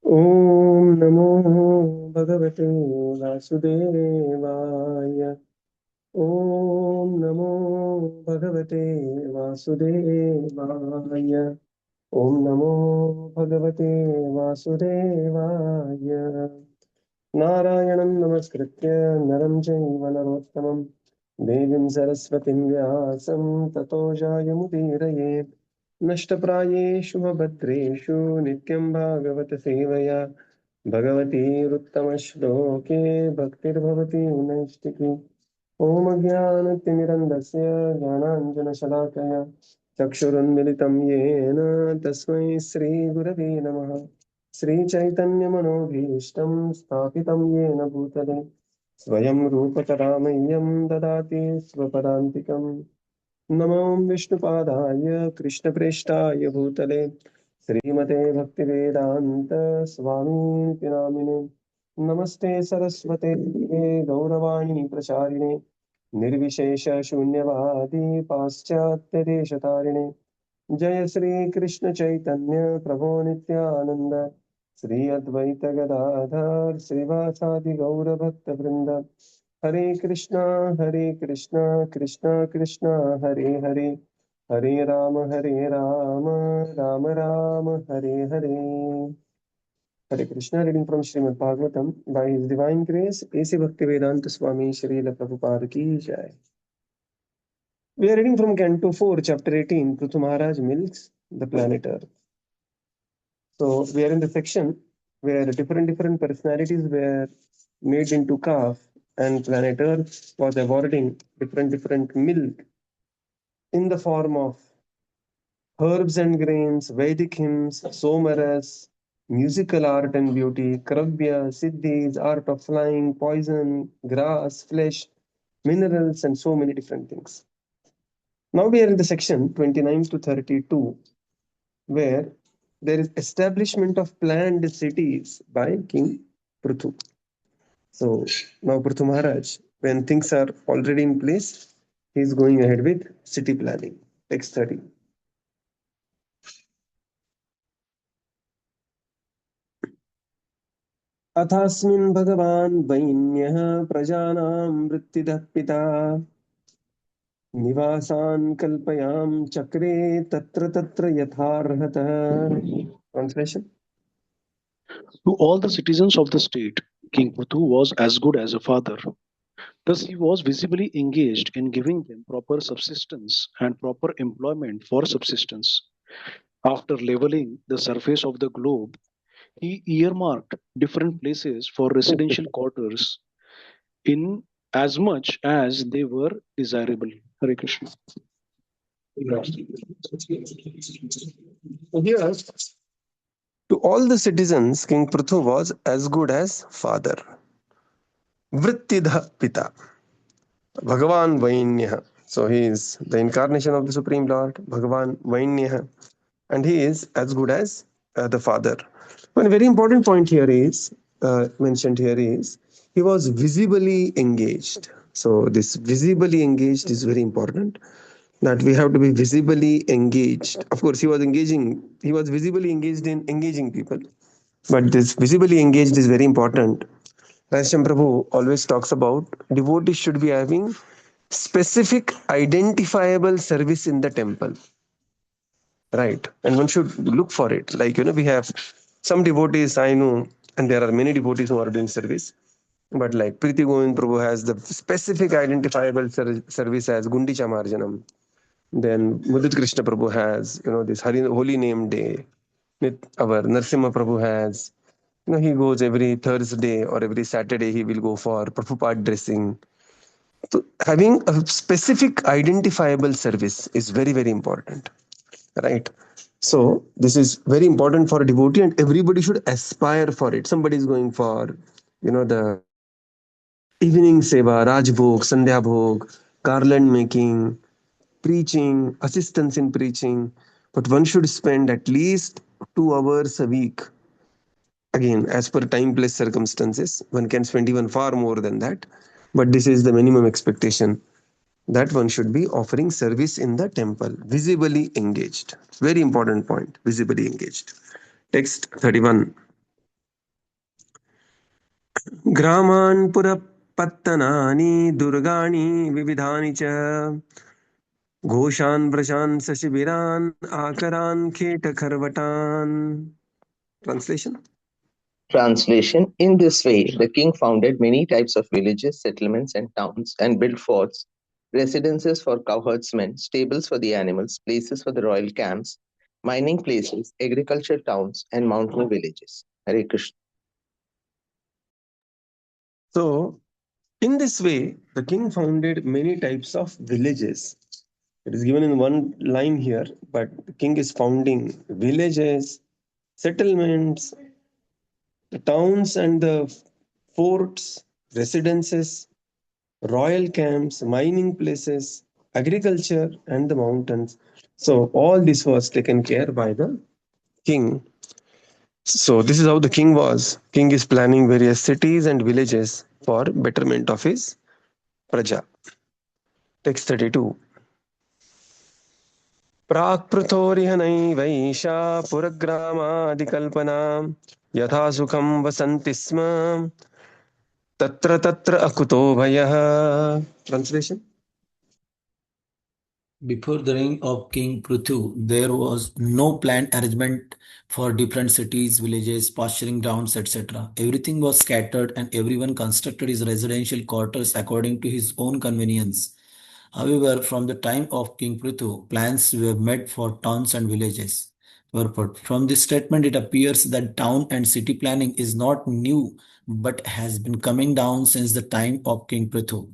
Om Namo Bhagavate Vasudevaya. Om Namo Bhagavate Vasudevaya. Om Namo Bhagavate Vasudevaya. Narayanam Namaskritya Naram Chaiva Narottamam Devim Saraswatim Vyasam Tato Jayamudiraye Nashtaprayeshu Bhadreshu Nityam Bhagavata Sevaya Bhagavatiruttamaśloke Bhaktirbhavati Naistiki Om Jnanatimirandasya Jnananjanashalakaya Chakshurunmilitam Yena Tasmai Sri Gurave Namaha Sri Chaitanya Manobhishtam Sthapitam Yena Bhutale Swayam Rupataramayam Dadati Swapadantikam Namo Vishnupadaya Krishna Preshtaya Bhutale Srimate Bhaktivedanta Swami Namine Namaste Saraswate Gauravani Pracharine Nirvishesha Shunyavadi Paschatya Deshatarine Jaya Sri Krishna Chaitanya Prabhu Nityananda Sri Advaita Gadadhar Srivasadi Gaura Bhakta Vrinda Hare Krishna, Krishna Krishna, Hare Hare, Hare Rama, Rama Rama, Hare Hare. Hare Krishna, reading from Śrīmad Bhāgavatam. By His divine grace, A.C. Bhaktivedanta Swami Srila Prabhupada ki jai. We are reading from Canto 4, chapter 18, Pṛthu Mahārāja milks the planet Earth. So we are in the section where different personalities were made into calf, and planet Earth was awarding different milk in the form of herbs and grains, Vedic hymns, somaras, musical art and beauty, kravya, siddhis, art of flying, poison, grass, flesh, minerals, and so many different things. Now we are in the section 29 to 32, where there is establishment of planned cities by King Pṛthu. So now Pṛthu Maharaj, when things are already in place, he is going ahead with city planning. Text 30. अथास्मिन् भगवान् वैन्यः प्रजानां वृत्तिदः पिता निवासान् कल्पयां चक्रे तत्र यथार्हतः. Translation. To all the citizens of the state, King Pṛthu was as good as a father. Thus he was visibly engaged in giving them proper subsistence and proper employment for subsistence. After leveling the surface of the globe, he earmarked different places for residential quarters in as much as they were desirable. Hare Krishna. Here, to all the citizens, King Pṛthu was as good as father. Vrittidha Pita. Bhagavan Vainyah. So he is the incarnation of the Supreme Lord, Bhagavan Vainyah. And he is as good as the father. One very important point here is, mentioned here is, he was visibly engaged. So this visibly engaged is very important, that we have to be visibly engaged. Of course, he was visibly engaged in engaging people. But this visibly engaged is very important. Rajsham Prabhu always talks about devotees should be having specific identifiable service in the temple. Right. And one should look for it. Like, we have some devotees I know, and there are many devotees who are doing service. But like Priti Govind Prabhu has the specific identifiable service as Gundicha Marjanam. Then Mudit Krishna Prabhu has, this Holy Name Day. Our Narsimha Prabhu has, he goes every Thursday or every Saturday, he will go for Prabhupada dressing. So having a specific identifiable service is very, very important. Right. So this is very important for a devotee, and everybody should aspire for it. Somebody is going for, the evening seva, Rajbhog, Sandhya Bhog, garland making, preaching, assistance in preaching. But one should spend at least 2 hours a week. Again, as per time, place, circumstances, one can spend even far more than that. But this is the minimum expectation, that one should be offering service in the temple, visibly engaged. Very important point, visibly engaged. Text 31. Graman purapattanani durgani vividhani cha Ghoshan brashan sashibiran akaran khetakharvatan. Translation. Translation: In this way, the king founded many types of villages, settlements, and towns, and built forts, residences for cowherdsmen, stables for the animals, places for the royal camps, mining places, agriculture towns, and mountain villages. Hare Krishna. So, in this way, the king founded many types of villages. It is given in one line here, but the king is founding villages, settlements, the towns and the forts, residences, royal camps, mining places, agriculture, and the mountains. So, all this was taken care by the king. So, this is how the king was. King is planning various cities and villages for betterment of his praja. Text 32. प्राक्पृथोरिहनैवैषा पुरग्रामादिकल्पना यथा सुखं वसन्ति स्म तत्र तत्र अकुतो भयः. Translation. Before the reign of King Pṛthu, there was no planned arrangement for different cities, villages, pasturing grounds, etc. Everything was scattered and everyone constructed his residential quarters according to his own convenience. However, from the time of King Pṛthu, plans were made for towns and villages. Purport. From this statement, it appears that town and city planning is not new but has been coming down since the time of King Pṛthu.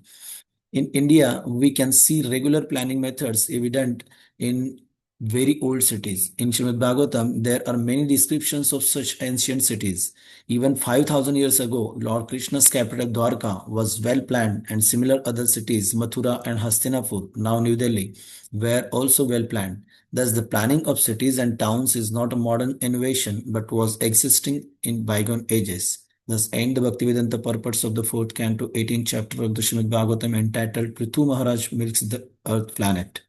In India, we can see regular planning methods evident in very old cities. In Śrīmad Bhāgavatam, there are many descriptions of such ancient cities. Even 5,000 years ago, Lord Krishna's capital Dwarka was well planned, and similar other cities, Mathura and Hastinapur, now New Delhi, were also well planned. Thus, the planning of cities and towns is not a modern innovation but was existing in bygone ages. Thus end the Bhaktivedanta purports of the 4th Canto, 18th chapter of the Srimad Bhagavatam, entitled Pṛthu Maharaj Milks the Earth Planet.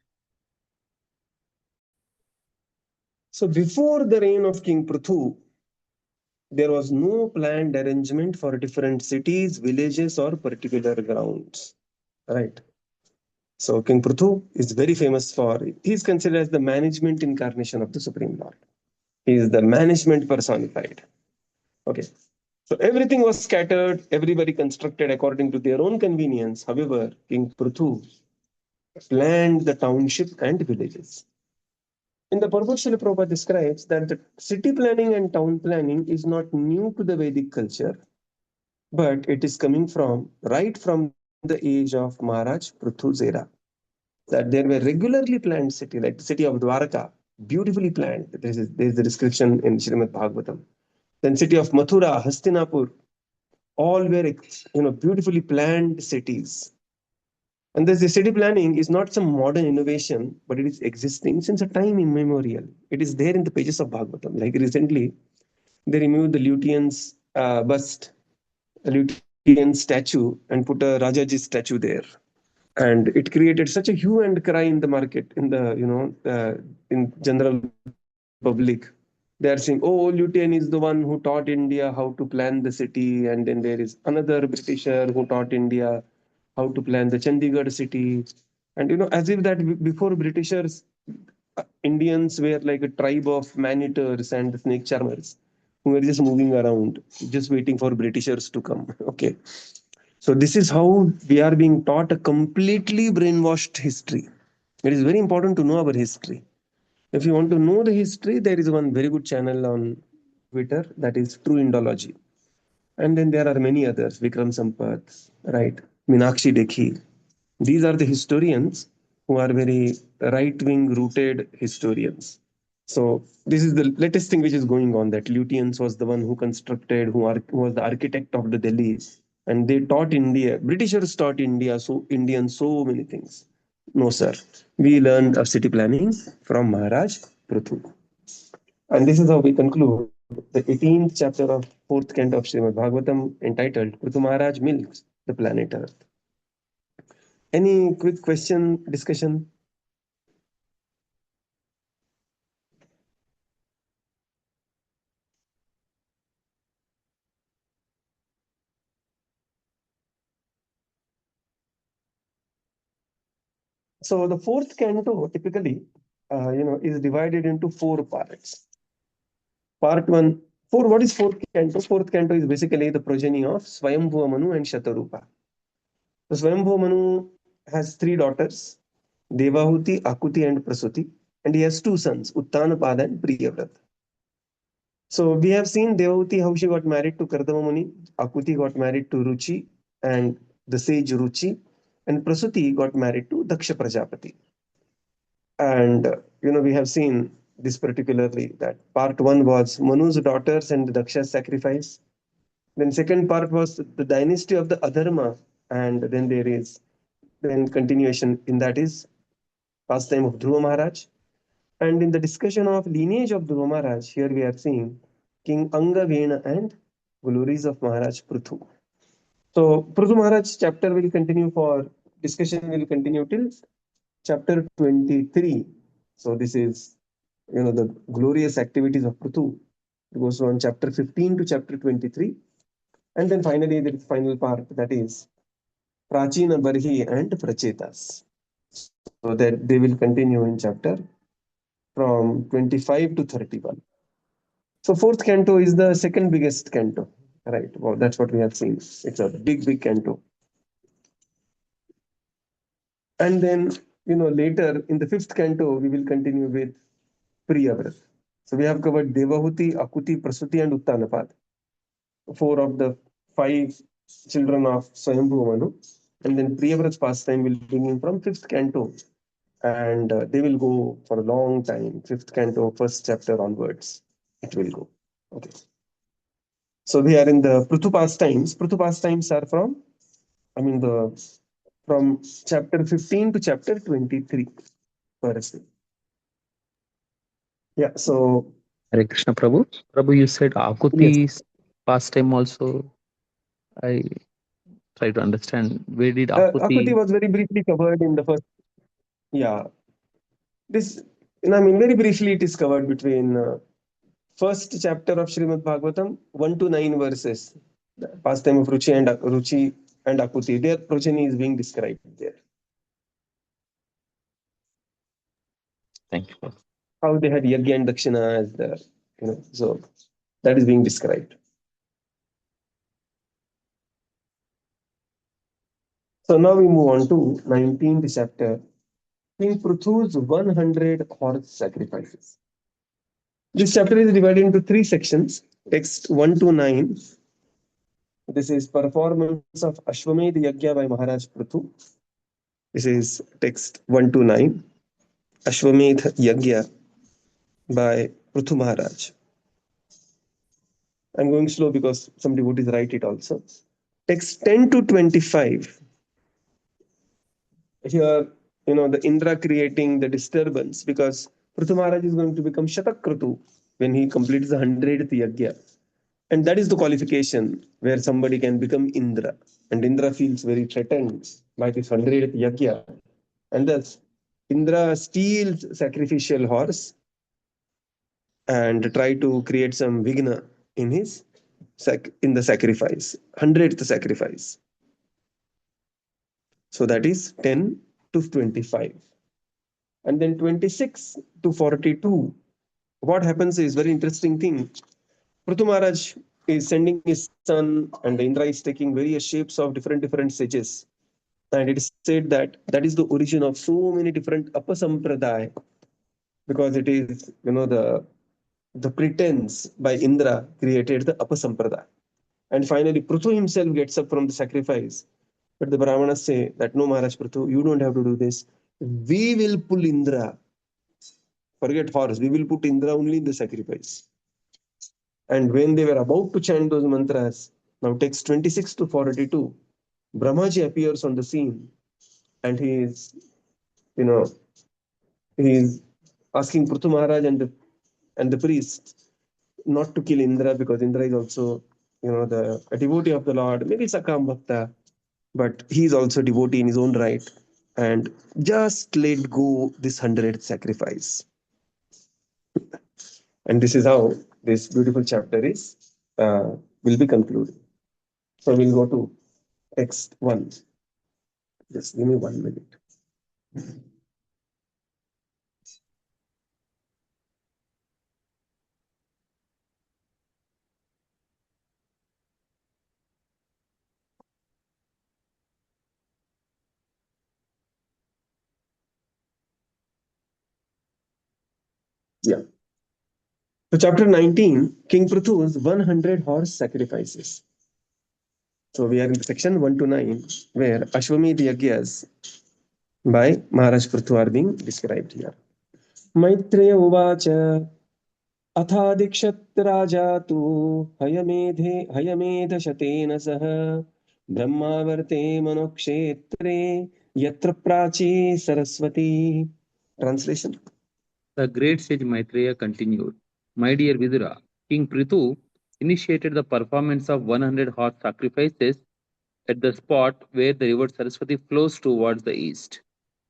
So, before the reign of King Pṛthu, there was no planned arrangement for different cities, villages, or particular grounds. Right. So, King Pṛthu is very famous for, he is considered as the management incarnation of the Supreme Lord. He is the management personified. Okay. So everything was scattered, everybody constructed according to their own convenience. However, King Pṛthu planned the township and villages. In the purport, Srila Prabhupada describes that the city planning and town planning is not new to the Vedic culture, but it is coming from right from the age of Mahārāja Pṛthu's era. That there were regularly planned city, like the city of Dwarka, beautifully planned. There is the description in Śrīmad Bhāgavatam. Then city of Mathura, Hastinapur, all were beautifully planned cities. And the city planning is not some modern innovation, but it is existing since a time immemorial. It is there in the pages of Bhagavatam. Like recently, they removed the Lutyens' bust, a Lutyens statue, and put a Rajaji statue there. And it created such a hue and cry in the market, in the in general public. They are saying, "Oh, Lutyens is the one who taught India how to plan the city," and then there is another Britisher who taught India how to plan the Chandigarh city. And as if that before Britishers, Indians were like a tribe of man-eaters and snake charmers who were just moving around, just waiting for Britishers to come. Okay. So this is how we are being taught a completely brainwashed history. It is very important to know our history. If you want to know the history, there is one very good channel on Twitter, that is True Indology. And then there are many others, Vikram Sampath, right? Meenakshi Dekhi. These are the historians who are very right-wing rooted historians. So this is the latest thing which is going on, that Lutyens was the one who constructed, who was the architect of the Delhi. And they taught India, Britishers taught India, so Indians so many things. No, sir. We learned of city planning from Maharaj Pṛthu. And this is how we conclude the 18th chapter of 4th canto of Srimad Bhagavatam, entitled Pṛthu Maharaj Milks the Planet Earth. Any quick question, discussion? So the fourth canto typically, is divided into four parts. Part one, what is fourth canto? Fourth canto is basically the progeny of Svāyambhuva Manu and Shatarupa. So Svāyambhuva Manu has three daughters, Devahuti, Akuti, and Prasuti, and he has two sons, Uttanapada and Priyavrata. So we have seen Devahuti, how she got married to Kardama Muni, Akuti got married to Ruchi and the sage Ruchi, and Prasuti got married to Daksha Prajapati. And we have seen this particularly, that part one was Manu's daughters and Daksha's sacrifice. Then second part was the dynasty of the Adharma, and then there is then continuation in that is pastime of Dhruva Maharaj. And in the discussion of lineage of Dhruva Maharaj, here we are seeing King Anga Vena and glories of Maharaj Pṛthu. So Pṛthu Maharaj chapter will continue for discussion will continue till chapter 23. So this is the glorious activities of Pṛthu. It goes on chapter 15 to chapter 23. And then finally the final part, that is Prachina Barhi and Prachetas. So that they will continue in chapter from 25 to 31. So fourth canto is the second biggest canto, right? Well, that's what we have seen. It's a big canto. And then, later in the fifth canto, we will continue with Priyavrata. So we have covered Devahuti, Akuti, Prasuti, and Uttanapad, four of the five children of Svāyambhuva Manu. And then Priyavrata's pastime will bring in from fifth canto. And they will go for a long time, fifth canto, first chapter onwards, it will go. Okay. So we are in the Pṛthu pastimes. Pṛthu pastimes are from chapter 15 to chapter 23. Yeah, so Hare Krishna Prabhu. Prabhu, you said yes. Akuti's pastime also. I try to understand where did Akuti Akuti. was very briefly covered in the first. Yeah, this, very briefly it is covered between first chapter of Śrīmad Bhāgavatam, 1 to 9 verses. The pastime of Ruchi and Akuti, their progeny is being described there. Thank you. How they had yajña and dakshina as the, so that is being described. So now we move on to 19th chapter, King Pṛthu's 100 horse sacrifices. This chapter is divided into three sections, text 1 to 9. This is performance of Ashwamedh Yajña by Mahārāja Pṛthu. This is text 1 to 9. Ashwamedh Yajña by Pṛthu Mahārāja. I'm going slow because some devotees write it also. Text 10 to 25. Here, the Indra creating the disturbance, because Pṛthu Mahārāja is going to become Shatakratu when he completes the 100th Yajña. And that is the qualification where somebody can become Indra. And Indra feels very threatened by this 100th Yajña. And thus, Indra steals sacrificial horse and try to create some vigna in his in the sacrifice, 100th sacrifice. So that is 10 to 25. And then 26 to 42. What happens is very interesting thing. Pṛthu Maharaj is sending his son, and Indra is taking various shapes of different sages. And it is said that that is the origin of so many different apasampradaya, because it is, the pretense by Indra created the apasampradaya. And finally, Pṛthu himself gets up from the sacrifice. But the Brahmanas say that, no, Maharaj Pṛthu, you don't have to do this. We will pull Indra. Forget horse. We will put Indra only in the sacrifice. And when they were about to chant those mantras, now text 26 to 42, Brahmaji appears on the scene, and he is, asking Pṛthu Maharaj and the priest not to kill Indra, because Indra is also, a devotee of the Lord, maybe Sakam Bhakta, but he is also a devotee in his own right. And just let go this 100th sacrifice. And this is how this beautiful chapter is will be concluded. So we'll go to text 1. Just give me 1 minute. Yeah. So chapter 19, King Pṛthu's 100 horse sacrifices. So we are in section 1 to 9, where Ashwamedh Yajñas by Mahārāja Pṛthu are being described here. Maitreya uvacha अथादिक्षत् राजा तु हयमेध शतेन सह ब्रह्मावर्ते मनोक्षेत्रे यत्र Prachi Saraswati. Translation. The great sage Maitreya continued, My dear Vidura, King Pṛthu initiated the performance of 100 horse sacrifices at the spot where the river Saraswati flows towards the east.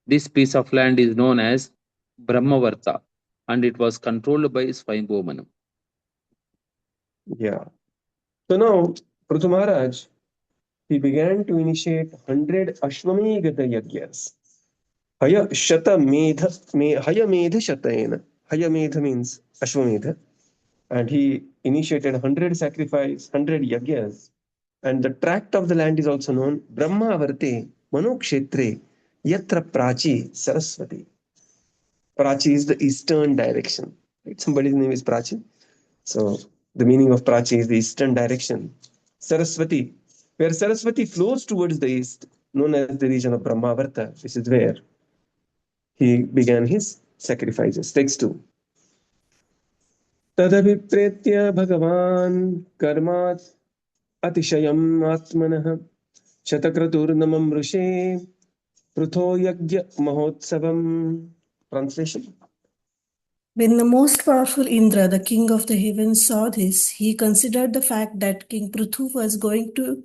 This piece of land is known as Brahmavarta, and it was controlled by Svāyambhuva Manu. Yeah. So now, Pṛthu Maharaj, he began to initiate 100 Ashwamedha Yajñas. Hayamedha Shatena. Hayamedha means Ashwamedha. And he initiated 100 sacrifice, 100 yajñas. And the tract of the land is also known Brahmavarte Manokshetre Yatra Prachi Saraswati. Prachi is the eastern direction. Right? Somebody's name is Prachi. So the meaning of Prachi is the eastern direction. Saraswati, where Saraswati flows towards the east, known as the region of Brahmavarta. This is where he began his sacrifices. Text 2. Tadabhipretya Bhagavan Karmat Atishayam Atmanah Shatakraturnaman Rushe Prutho Yajña Mahotsavam. Translation. When the most powerful Indra, the king of the heavens, saw this, he considered the fact that King Pṛthu was going to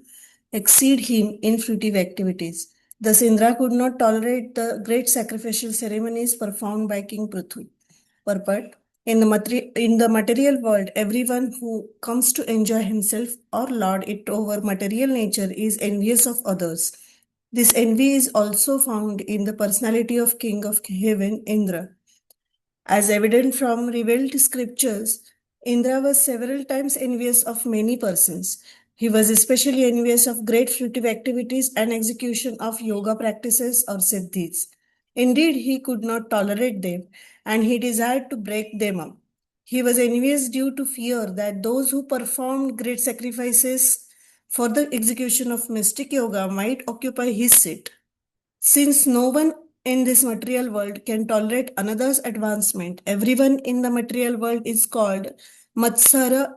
exceed him in fruitive activities. Thus, Indra could not tolerate the great sacrificial ceremonies performed by King Pṛthu. Purport: in the material world, everyone who comes to enjoy himself or lord it over material nature is envious of others. This envy is also found in the personality of King of Heaven, Indra. As evident from revealed scriptures, Indra was several times envious of many persons. He was especially envious of great fruitive activities and execution of yoga practices or siddhis. Indeed, he could not tolerate them, and he desired to break them up. He was envious due to fear that those who performed great sacrifices for the execution of mystic yoga might occupy his seat. Since no one in this material world can tolerate another's advancement, everyone in the material world is called Matsara,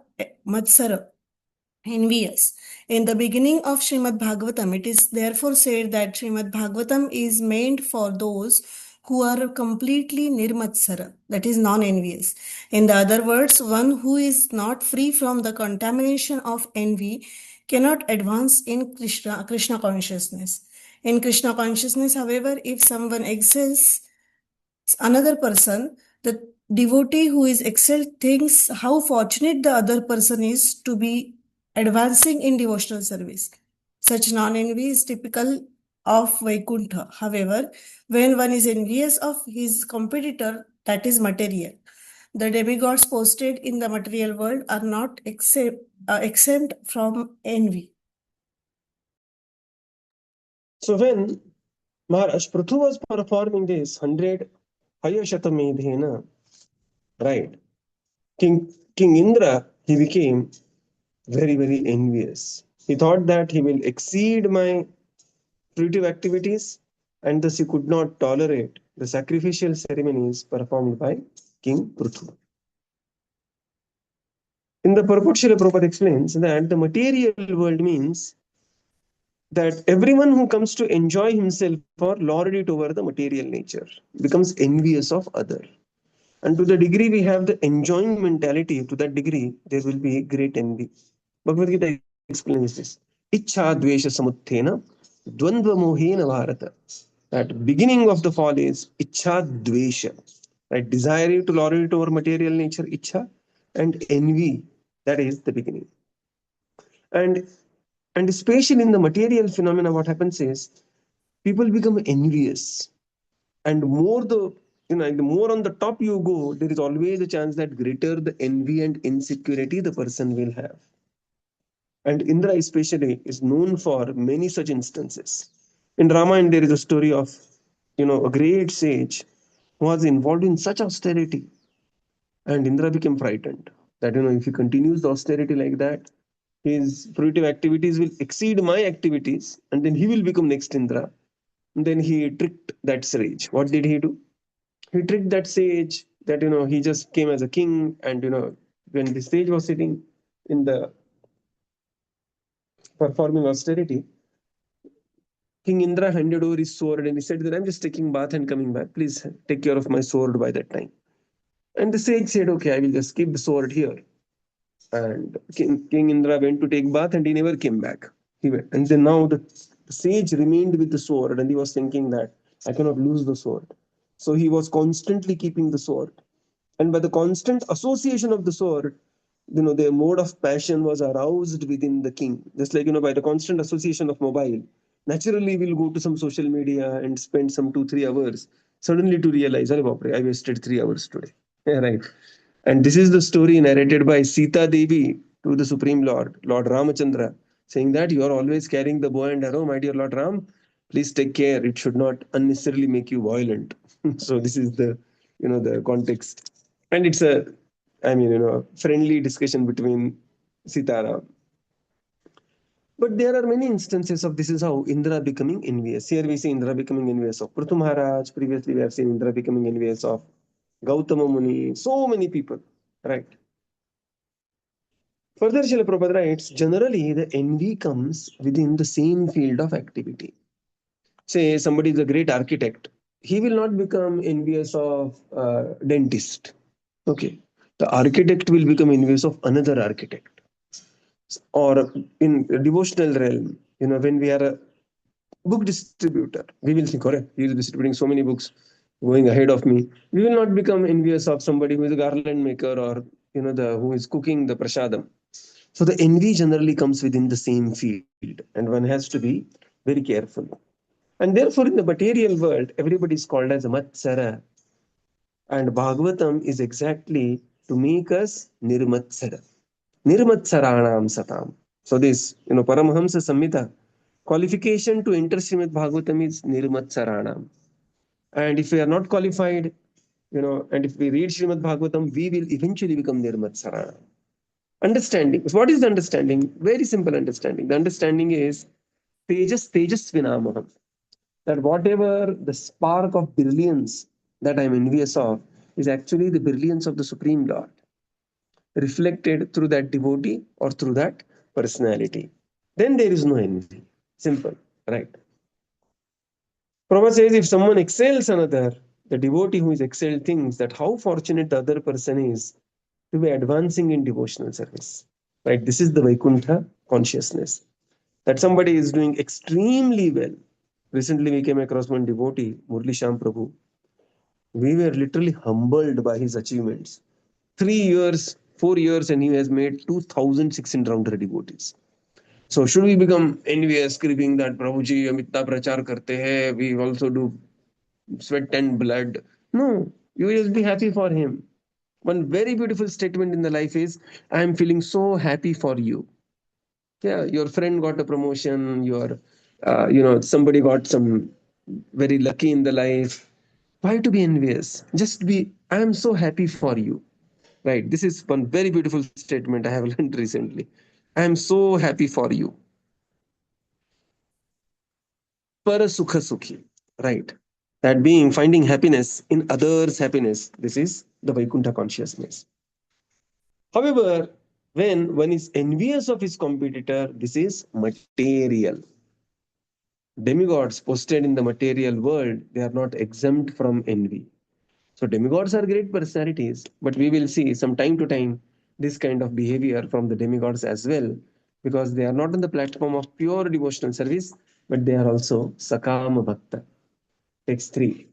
envious. In the beginning of Śrīmad Bhāgavatam, it is therefore said that Śrīmad Bhāgavatam is meant for those who are completely nirmatsara, that is non-envious. In the other words, one who is not free from the contamination of envy cannot advance in Krishna consciousness. In Krishna consciousness, however, if someone excels another person, the devotee who is excelled thinks how fortunate the other person is to be advancing in devotional service. Such non-envy is typical of Vaikuntha. However, when one is envious of his competitor, that is material. The demigods posted in the material world are not exempt from envy. So when Maharaj Pṛthu was performing this 100 Hayashatamedhena, right, King Indra, he became very, very envious. He thought that he will exceed my fruitive activities, and thus he could not tolerate the sacrificial ceremonies performed by King Pṛthu. In the purport, Srila Prabhupada explains that the material world means that everyone who comes to enjoy himself or lord it over the material nature becomes envious of other. And to the degree we have the enjoying mentality, to that degree there will be great envy. Bhagavad Gita explains this. Ichha dvesha samuthena dvandva mohena bharata. That beginning of the fall is ichha dvesha. Right? Desire to lord it over material nature, ichha, and envy. That is the beginning. And especially in the material phenomena, what happens is people become envious. And more the more on the top you go, there is always a chance that greater the envy and insecurity the person will have. And Indra especially is known for many such instances. In Ramayana, there is a story of a great sage who was involved in such austerity. And Indra became frightened that, if he continues the austerity like that, his fruitive activities will exceed my activities, and then he will become next Indra. And then he tricked that sage. What did he do? He tricked that sage that, he just came as a king, and, when the sage was sitting in the performing austerity, King Indra handed over his sword and he said that I'm just taking bath and coming back. Please take care of my sword by that time. And the sage said, okay, I will just keep the sword here. And King Indra went to take bath and he never came back. He went. And then now the sage remained with the sword and he was thinking that I cannot lose the sword. So he was constantly keeping the sword. And by the constant association of the sword, the mode of passion was aroused within the king. Just like, by the constant association of mobile, naturally we'll go to some social media and spend some 2-3 hours, suddenly to realize, I wasted 3 hours today. Yeah, right. And this is the story narrated by Sita Devi to the Supreme Lord, Lord Ramachandra, saying that you are always carrying the bow and arrow, my dear Lord Ram. Please take care. It should not unnecessarily make you violent. So this is the context. And it's friendly discussion between Sita and Ram. But there are many instances of this is how Indra becoming envious. Here we see Indra becoming envious of Pṛthu Mahārāja. Previously we have seen Indra becoming envious of Gautama Muni. So many people, right? Further, Srila Prabhupada writes, generally the envy comes within the same field of activity. Say somebody is a great architect. He will not become envious of dentist. Okay. The architect will become envious of another architect. Or in devotional realm, when we are a book distributor, we will think, correct, he will be distributing so many books going ahead of me. We will not become envious of somebody who is a garland maker or who is cooking the prasadam. So the envy generally comes within the same field, and one has to be very careful. And therefore, in the material world, everybody is called as a matsara. And Bhagavatam is exactly to make us nirmatsara. Nirmatsaranam satam. So this, Paramahamsa Samhita, qualification to enter Śrīmad Bhāgavatam is nirmatsaranam. And if we are not qualified, and if we read Śrīmad Bhāgavatam, we will eventually become nirmatsaranam. Understanding. What is the understanding? Very simple understanding. The understanding is Tejasvinamaham. That whatever the spark of brilliance that I am envious of is actually the brilliance of the Supreme Lord, reflected through that devotee or through that personality. Then there is no envy. Simple, right? Prabhupada says if someone excels another, the devotee who is excelled thinks that how fortunate the other person is to be advancing in devotional service. Right? This is the Vaikuntha consciousness. That somebody is doing extremely well. Recently we came across one devotee, Murli Shyam Prabhu. We were literally humbled by his achievements. 3 years, 4 years, and he has made 2,600 devotees. So should we become envious, creeping that Prabhuji, hum itna prachar karte hai, we also do sweat and blood? No, you will be happy for him. One very beautiful statement in the life is, I am feeling so happy for you. Yeah, your friend got a promotion, somebody got some very lucky in the life. Why to be envious? Just be, I am so happy for you. Right. This is one very beautiful statement I have learned recently. I am so happy for you. Para sukha sukhi. Right. That being finding happiness in others' happiness. This is the Vaikuntha consciousness. However, when one is envious of his competitor, this is material. Demigods posted in the material world, they are not exempt from envy. So demigods are great personalities, but we will see some time to time this kind of behavior from the demigods as well, because they are not on the platform of pure devotional service, but they are also Sakama Bhakta. Text 3.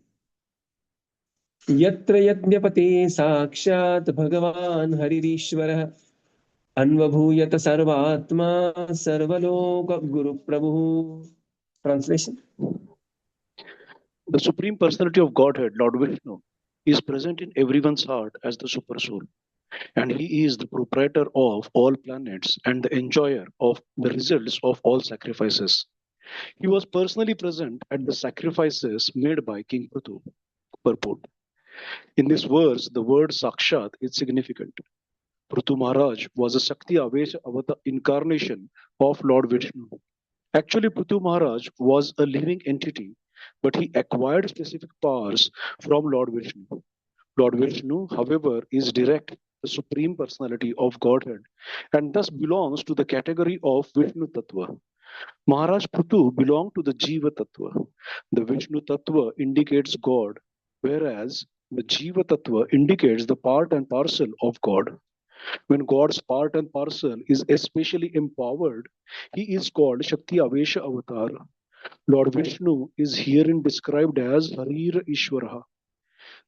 Yatra yajñapate sakshat bhagavan haririshvara anvabhuyata sarvatma sarvaloka guru prabhu. Translation. The Supreme Personality of Godhead, Lord Viṣṇu, is present in everyone's heart as the Super Soul. And he is the proprietor of all planets and the enjoyer of the results of all sacrifices. He was personally present at the sacrifices made by King Pṛthu. Purport. In this verse, the word Sakshat is significant. Pṛthu Maharaj was a Shakti Avesha Avatar incarnation of Lord Viṣṇu. Actually, Pṛthu Maharaj was a living entity, but he acquired specific powers from Lord Viṣṇu. Lord Viṣṇu, however, is direct, the Supreme Personality of Godhead, and thus belongs to the category of Viṣṇu Tattva. Maharaj Pṛthu belonged to the Jiva Tattva. The Viṣṇu Tattva indicates God, whereas the Jiva Tattva indicates the part and parcel of God. When God's part and parcel is especially empowered, he is called Shakti Avesha Avatar. Lord Viṣṇu is herein described as Harir Ishvara.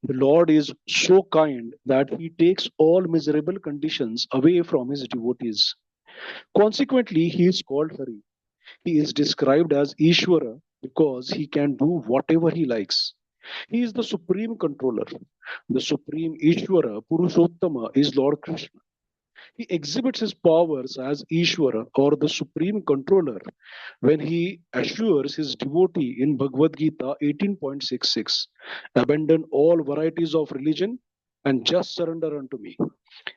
The Lord is so kind that he takes all miserable conditions away from his devotees. Consequently, he is called Hari. He is described as Ishvara because he can do whatever he likes. He is the supreme controller. The supreme Ishvara, Purushottama, is Lord Krishna. He exhibits his powers as Ishvara or the supreme controller when he assures his devotee in Bhagavad Gita 18.66, abandon all varieties of religion and just surrender unto me.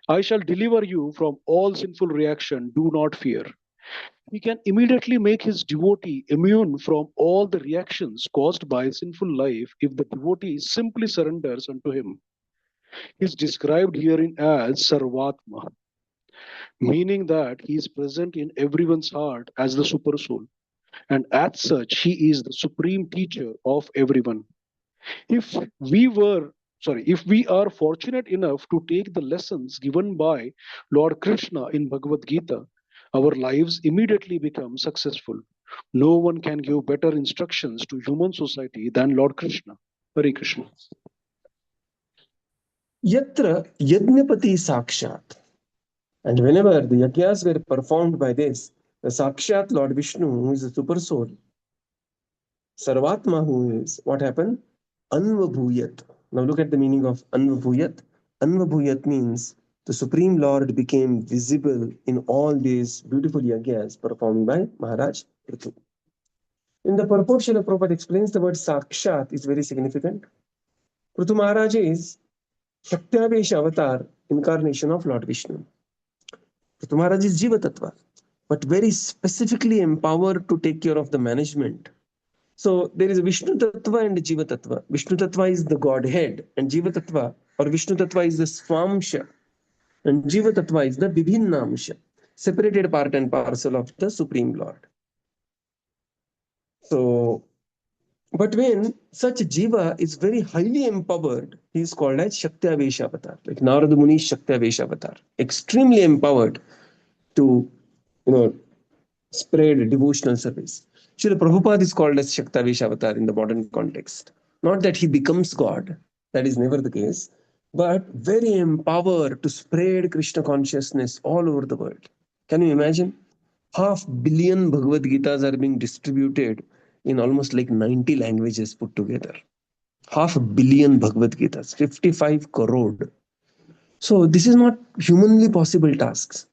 I shall deliver you from all sinful reaction, do not fear. He can immediately make his devotee immune from all the reactions caused by sinful life if the devotee simply surrenders unto him. He is described herein as Sarvatma, meaning that he is present in everyone's heart as the super soul, and as such he is the supreme teacher of everyone. If if we are fortunate enough to take the lessons given by Lord Krishna in Bhagavad Gita, our lives immediately become successful. No one can give better instructions to human society than Lord Krishna. Hare Krishna. Yatra yajñapati sakshat. And whenever the yajñas were performed by this, the Sakshat Lord Viṣṇu, who is the super soul, Sarvatma, who is, what happened? Anvabhuyat. Now look at the meaning of Anvabhuyat. Anvabhuyat means the Supreme Lord became visible in all these beautiful yajñas performed by Mahārāja Pṛthu. In the purport, Srila Prabhupada explains the word Sakshat is very significant. Pṛthu Mahārāja is Shaktavesha avatar, incarnation of Lord Viṣṇu. Pṛthu Mahārāja is Jiva Tattva, but very specifically empowered to take care of the management. So there is a Viṣṇu Tattva and a Jiva Tattva. Viṣṇu Tattva is the Godhead, and Jiva Tattva or Viṣṇu Tattva is the Swamsha, and Jiva Tattva is the Vibhinnamsha, separated part and parcel of the Supreme Lord. So, but when such Jiva is very highly empowered, he is called as Shaktavesha Avatar, like Narada Muni's Shaktavesha Avatar, extremely empowered to, spread devotional service. Srila Prabhupada is called as Shaktavesha Avatar in the modern context. Not that he becomes God, that is never the case, but very empowered to spread Krishna consciousness all over the world. Can you imagine? 500 million Bhagavad Gitas are being distributed in almost like 90 languages put together. 500 million Bhagavad Gitas, 55 crore. So this is not humanly possible tasks.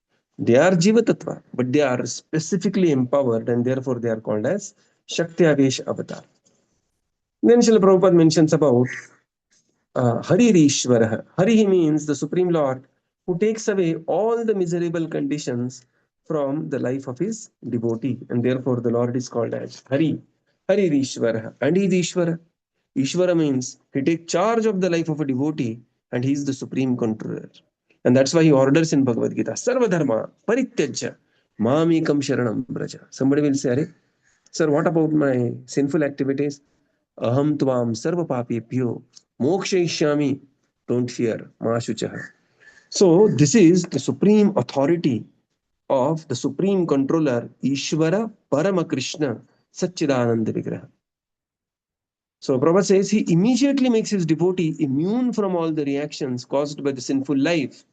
They are Jiva Tattva, but they are specifically empowered, and therefore they are called as Shakti Avesh Avatar. Then Srila Prabhupada mentions about Hari Ishvara. Hari means the Supreme Lord who takes away all the miserable conditions from the life of his devotee, and therefore the Lord is called as Hari. Hari Ishvara. And he is Ishvara. Ishvara means he takes charge of the life of a devotee, and he is the supreme controller. And that's why he orders in Bhagavad Gita, Sarva Dharma Parityajya Mamekam Sharanam Braja. Somebody will say, sir, what about my sinful activities? Aham Tvam Sarva Papepyo Mokshayishyami. Don't fear, Ma Shuchaha. So this is the supreme authority of the supreme controller, Ishvara Parama Krishna Satchidananda Vigraha. So Prabhupada says he immediately makes his devotee immune from all the reactions caused by the sinful life,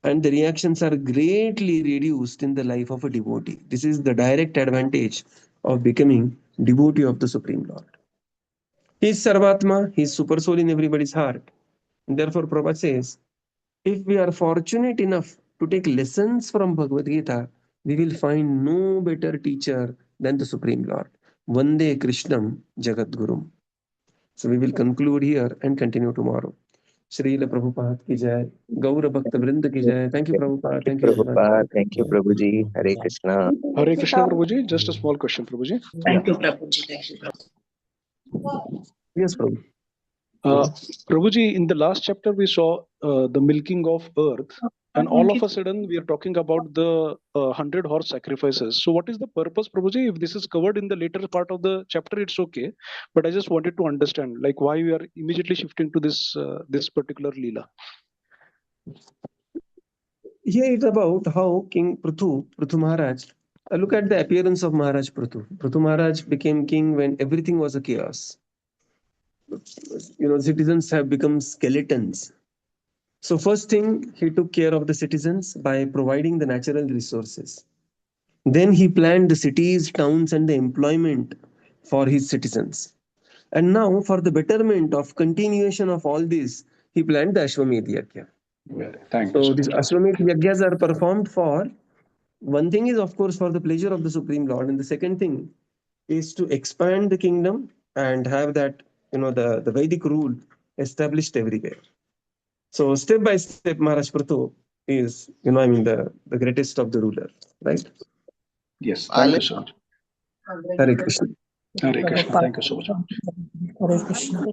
and the reactions are greatly reduced in the life of a devotee. This is the direct advantage of becoming devotee of the Supreme Lord. He is Sarvatma, he is super soul in everybody's heart. And therefore Prabhupada says, if we are fortunate enough to take lessons from Bhagavad Gita, we will find no better teacher than the Supreme Lord. Vande Krishnam Jagat Gurum. So we will conclude here and continue tomorrow. Srila Prabhupada ki jai. Gaura Bhakta Vrinda ki jai. Thank you, Prabhupada. Thank you, everyone. Prabhupada. Thank you, Prabhuji. Hare Krishna. Hare Krishna, Prabhuji. Just a small question, Prabhuji. Thank you, Prabhuji. Thank you, Prabhuji. Yes, Prabhu. Prabhuji, in the last chapter, we saw the milking of earth, and all of a sudden, we are talking about the 100 horse sacrifices. So, what is the purpose, Prabhuji? If this is covered in the later part of the chapter, it's okay. But I just wanted to understand, like, why we are immediately shifting to this this particular Leela. Here it's about how King Pṛthu Maharaj, look at the appearance of Maharaj Pṛthu. Pṛthu Maharaj became king when everything was a chaos. Citizens have become skeletons. So first thing, he took care of the citizens by providing the natural resources. Then he planned the cities, towns, and the employment for his citizens. And now, for the betterment of continuation of all this, he planned the Ashwamedh Yajña. Thank So you. these Ashwamedh Yajñas are performed for, one thing is of course for the pleasure of the Supreme Lord, and the second thing is to expand the kingdom and have that, the Vedic rule established everywhere. So step by step, Maharaj Pṛthu is, the greatest of the ruler, right? Yes, thank you so much. Hare Krishna. Hare Krishna. Thank you so much. Hare Krishna.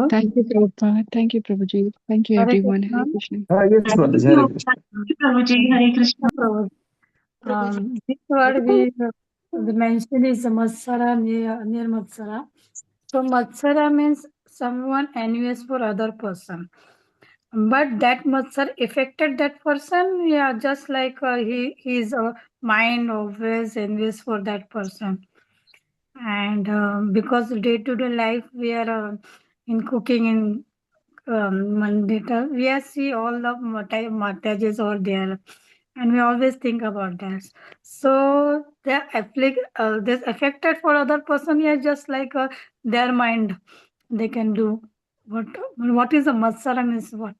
Thank you, Prabhupada. Thank you, Prabhuji. Thank you, everyone. Hare Krishna. Yes, Mataji. Hare Krishna. Prabhuji, Hare Krishna. This word we mentioned is Matsara near Matsara. So Matsara means someone envious for other person. But that Matsar affected that person, just like his mind always envious for that person. And because day-to-day life we are in cooking in mandita, we see all the Mahārajas are there, and we always think about that. So they this affected for other person, just like their mind, they can do what is a matsara means what.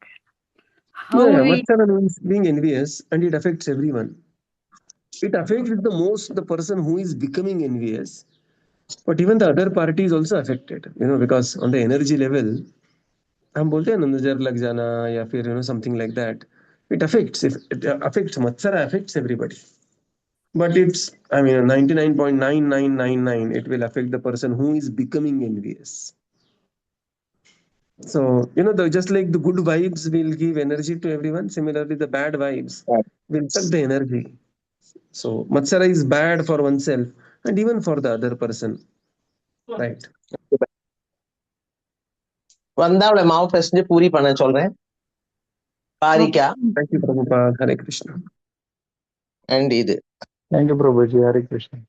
Matsara means being envious, and it affects everyone. It affects the person who is becoming envious, but even the other party is also affected, because on the energy level, हम बोलते हैं ना नजर लग जाना या फिर something like that. It affects Matsara affects everybody. But it's 99.9999 it will affect the person who is becoming envious. So just like the good vibes will give energy to everyone, similarly the bad vibes will suck the energy. So Matsara is bad for oneself and even for the other person, right? वंदावले माओ passenger पूरी पढ़ना चल रहे हैं पारी क्या Thank you, Prabhupada. Hare Krishna. and இது Thank you, Prabhuji. Hare Krishna.